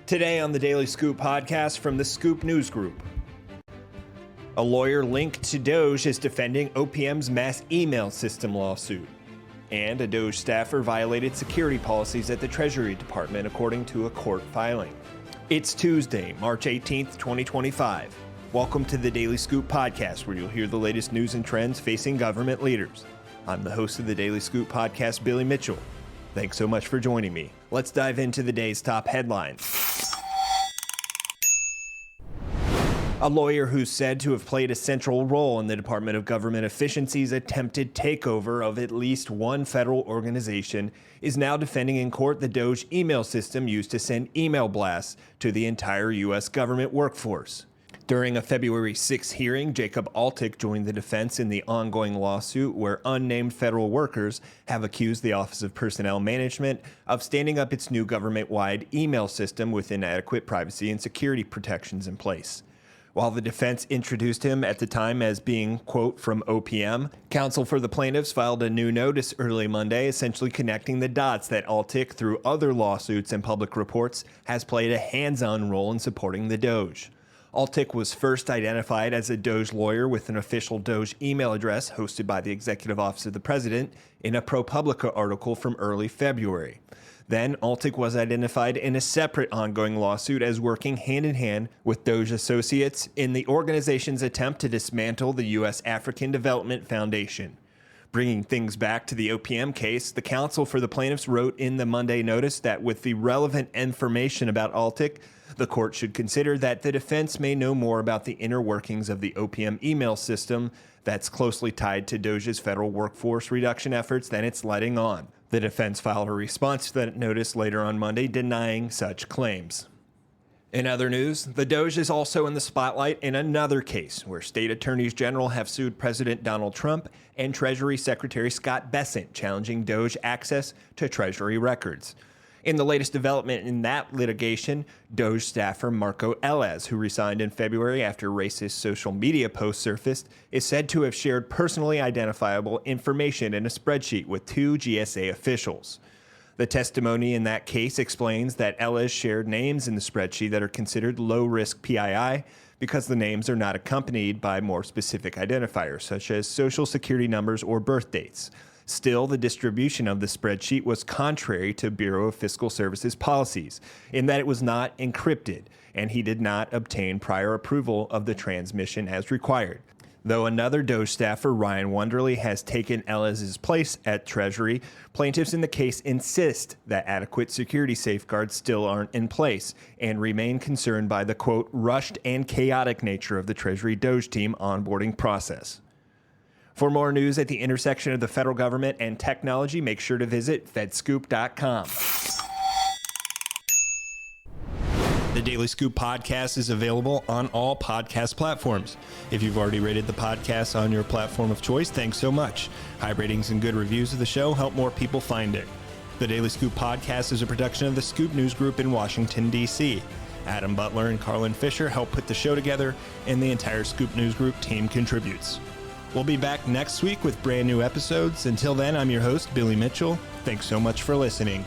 Today on the Daily Scoop podcast from the Scoop News Group. A lawyer linked to DOGE is defending OPM's mass email system lawsuit. And a DOGE staffer violated security policies at the Treasury Department, according to a court filing. It's Tuesday, March 18th, 2025. Welcome to the Daily Scoop podcast, where you'll hear the latest news and trends facing government leaders. I'm the host of the Daily Scoop podcast, Billy Mitchell. Thanks so much for joining me. Let's dive into the day's top headlines. A lawyer who's said to have played a central role in the Department of Government Efficiency's attempted takeover of at least one federal organization is now defending in court the DOGE email system used to send email blasts to the entire U.S. government workforce. During a February 6 hearing, Jacob Altick joined the defense in the ongoing lawsuit where unnamed federal workers have accused the Office of Personnel Management of standing up its new government-wide email system with inadequate privacy and security protections in place. While the defense introduced him at the time as being, quote, from OPM, counsel for the plaintiffs filed a new notice early Monday, essentially connecting the dots that Altick, through other lawsuits and public reports, has played a hands-on role in supporting the DOGE. Altick was first identified as a DOGE lawyer with an official DOGE email address hosted by the Executive Office of the President in a ProPublica article from early February. Then, Altick was identified in a separate ongoing lawsuit as working hand-in-hand with DOGE associates in the organization's attempt to dismantle the U.S. African Development Foundation. Bringing things back to the OPM case, the counsel for the plaintiffs wrote in the Monday notice that with the relevant information about Altick, the court should consider that the defense may know more about the inner workings of the OPM email system that's closely tied to DOGE's federal workforce reduction efforts than it's letting on. The defense filed a response to that notice later on Monday denying such claims. In other news, the DOGE is also in the spotlight in another case where state attorneys general have sued President Donald Trump and Treasury Secretary Scott Bessent, challenging DOGE access to Treasury records. In the latest development in that litigation, DOGE staffer Marco Ellis, who resigned in February after racist social media posts surfaced, is said to have shared personally identifiable information in a spreadsheet with two GSA officials. The testimony in that case explains that Ellis shared names in the spreadsheet that are considered low-risk PII because the names are not accompanied by more specific identifiers, such as social security numbers or birth dates. Still, the distribution of the spreadsheet was contrary to Bureau of Fiscal Services policies in that it was not encrypted, and he did not obtain prior approval of the transmission as required. Though another DOGE staffer, Ryan Wonderly, has taken Ellis's place at Treasury, plaintiffs in the case insist that adequate security safeguards still aren't in place and remain concerned by the, quote, rushed and chaotic nature of the Treasury DOGE team onboarding process. For more news at the intersection of the federal government and technology, make sure to visit fedscoop.com. The Daily Scoop podcast is available on all podcast platforms. If you've already rated the podcast on your platform of choice, thanks so much. High ratings and good reviews of the show help more people find it. The Daily Scoop podcast is a production of the Scoop News Group in Washington, D.C. Adam Butler and Carlin Fisher help put the show together, and the entire Scoop News Group team contributes. We'll be back next week with brand new episodes. Until then, I'm your host, Billy Mitchell. Thanks so much for listening.